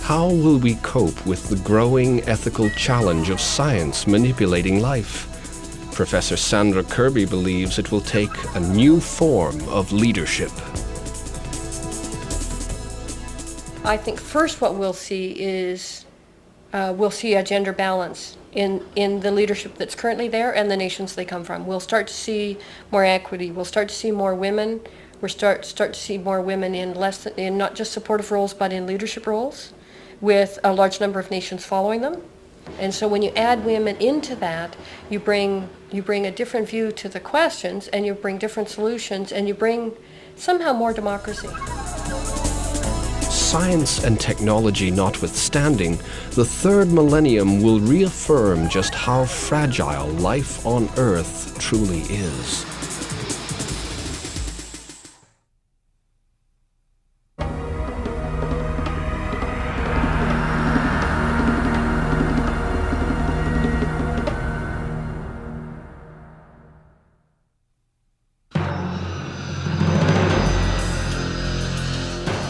[SPEAKER 1] How will we cope with the growing ethical challenge of science manipulating life? Professor Sandra Kirby believes it will take a new form of leadership.
[SPEAKER 17] I think first what we'll see is we'll see a gender balance in the leadership that's currently there and the nations they come from. We'll start to see more equity. We'll start to see more women. We'll start to see more women in not just supportive roles but in leadership roles, with a large number of nations following them. And so when you add women into that, you bring a different view to the questions, and you bring different solutions, and you bring somehow more democracy.
[SPEAKER 1] Science and technology notwithstanding, the third millennium will reaffirm just how fragile life on Earth truly is.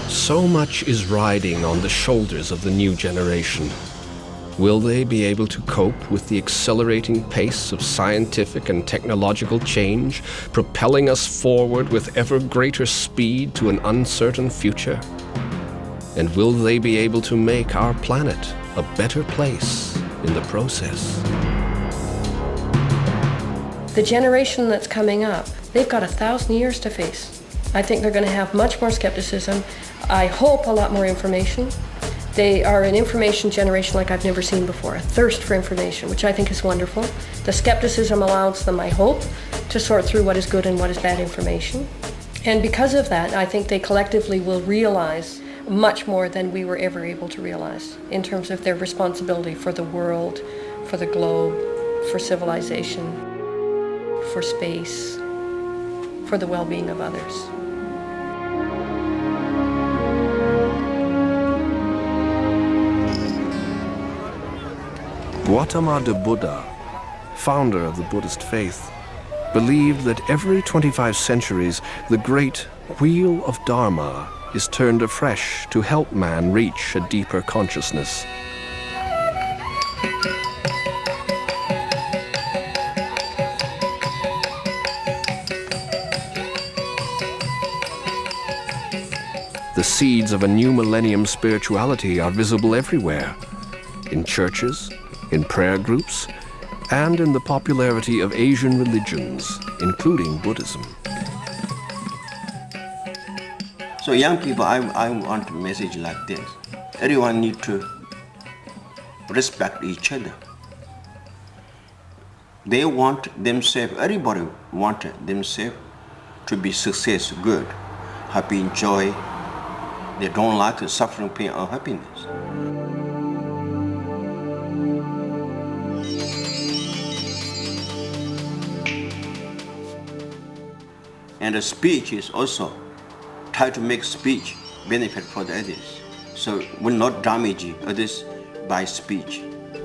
[SPEAKER 1] So much is riding on the shoulders of the new generation. Will they be able to cope with the accelerating pace of scientific and technological change, propelling us forward with ever greater speed to an uncertain future? And will they be able to make our planet a better place in the process?
[SPEAKER 17] The generation that's coming up, they've got 1,000 years to face. I think they're going to have much more skepticism. I hope a lot more information. They are an information generation like I've never seen before, a thirst for information, which I think is wonderful. The skepticism allows them, I hope, to sort through what is good and what is bad information. And because of that, I think they collectively will realize much more than we were ever able to realize in terms of their responsibility for the world, for the globe, for civilization, for space, for the well-being of others.
[SPEAKER 1] Gautama the Buddha, founder of the Buddhist faith, believed that every 25 centuries the great wheel of Dharma is turned afresh to help man reach a deeper consciousness. The seeds of a new millennium spirituality are visible everywhere, in churches, in prayer groups, and in the popularity of Asian religions, including Buddhism.
[SPEAKER 10] So young people, I want a message like this. Everyone needs to respect each other. They want themselves, everybody wants themselves to be successful, good, happy, joy. They don't like the suffering, pain, or happiness. And the speech is also try to make speech benefit for the others. so will not damage others by speech.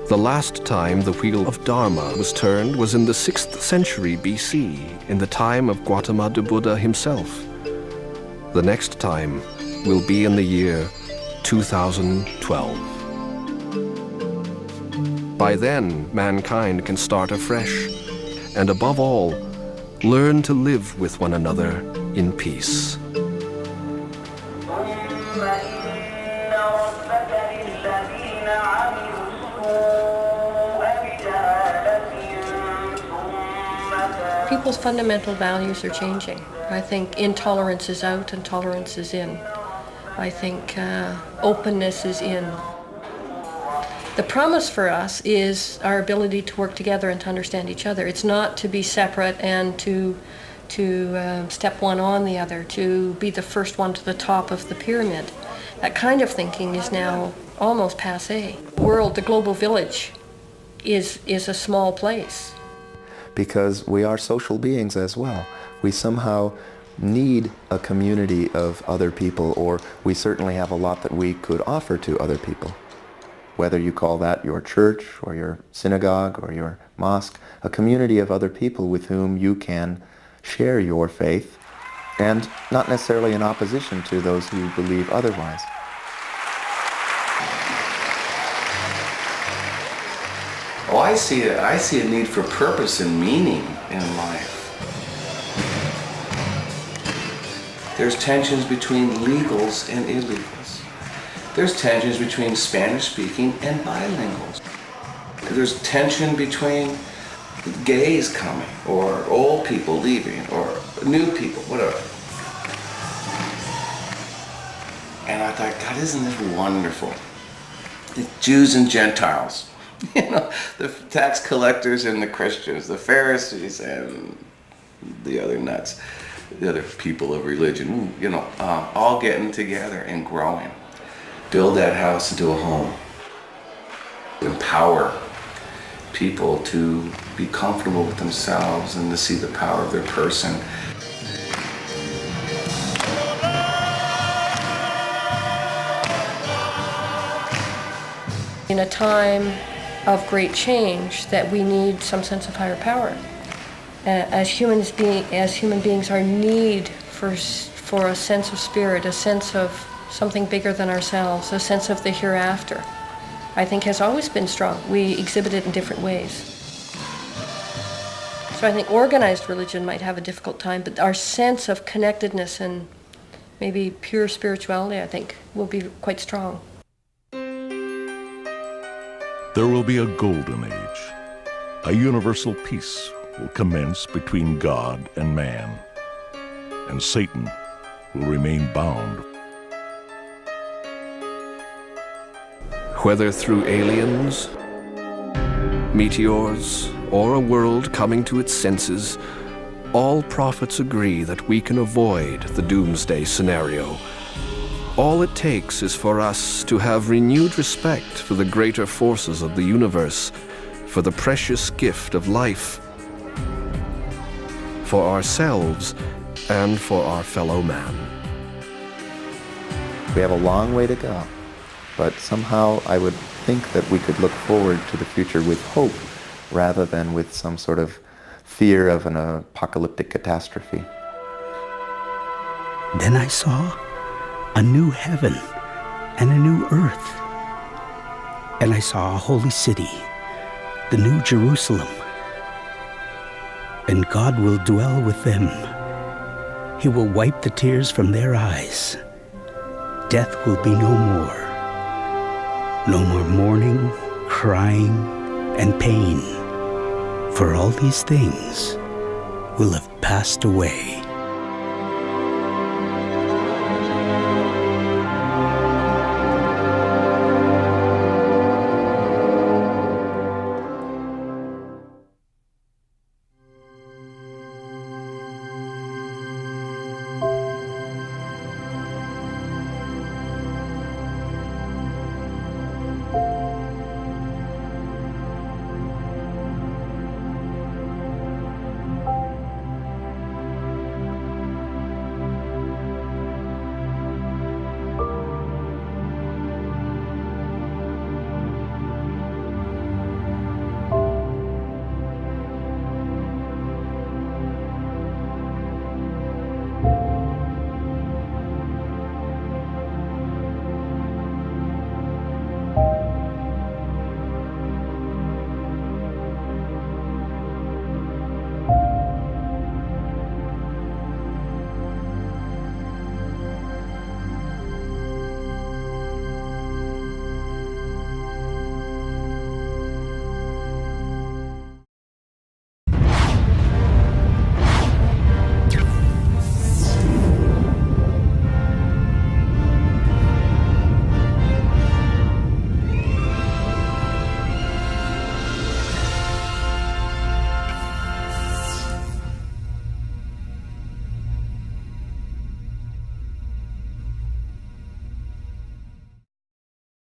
[SPEAKER 1] The last time the wheel of Dharma was turned was in the 6th century BC, in the time of Gautama the Buddha himself. The next time will be in the year 2012. By then, mankind can start afresh, and above all, learn to live with one another in peace.
[SPEAKER 17] People's fundamental values are changing. I think intolerance is out and tolerance is in. I think openness is in. The promise for us is our ability to work together and to understand each other. It's not to be separate and to step one on the other, to be the first one to the top of the pyramid. That kind of thinking is now almost passé. The world, the global village, is a small place.
[SPEAKER 15] Because we are social beings as well. We somehow need a community of other people, or we certainly have a lot that we could offer to other people. Whether you call that your church or your synagogue or your mosque, a community of other people with whom you can share your faith, and not necessarily in opposition to those who believe otherwise.
[SPEAKER 8] Oh, I see a need for purpose and meaning in life. There's tensions between legals and illegals. There's tensions between Spanish-speaking and bilinguals. There's tension between gays coming, or old people leaving, or new people, whatever. And I thought, God, isn't this wonderful? The Jews and Gentiles. You know, the tax collectors and the Christians, the Pharisees and the other nuts, the other people of religion, you know, all getting together and growing. Build that house into a home. Empower people to be comfortable with themselves and to see the power of their person.
[SPEAKER 17] In a time of great change, that we need some sense of higher power. As human beings, our need for a sense of spirit, a sense of something bigger than ourselves, a sense of the hereafter, I think has always been strong. We exhibit it in different ways. So I think organized religion might have a difficult time, but our sense of connectedness and maybe pure spirituality, I think, will be quite strong.
[SPEAKER 2] There will be a golden age. A universal peace will commence between God and man, and Satan will remain bound.
[SPEAKER 1] Whether through aliens, meteors, or a world coming to its senses, all prophets agree that we can avoid the doomsday scenario. All it takes is for us to have renewed respect for the greater forces of the universe, for the precious gift of life, for ourselves and for our fellow man.
[SPEAKER 15] We have a long way to go, but somehow I would think that we could look forward to the future with hope rather than with some sort of fear of an apocalyptic catastrophe.
[SPEAKER 5] Then I saw a new heaven and a new earth. And I saw a holy city, the New Jerusalem. And God will dwell with them. He will wipe the tears from their eyes. Death will be no more. No more mourning, crying, and pain. For all these things will have passed away.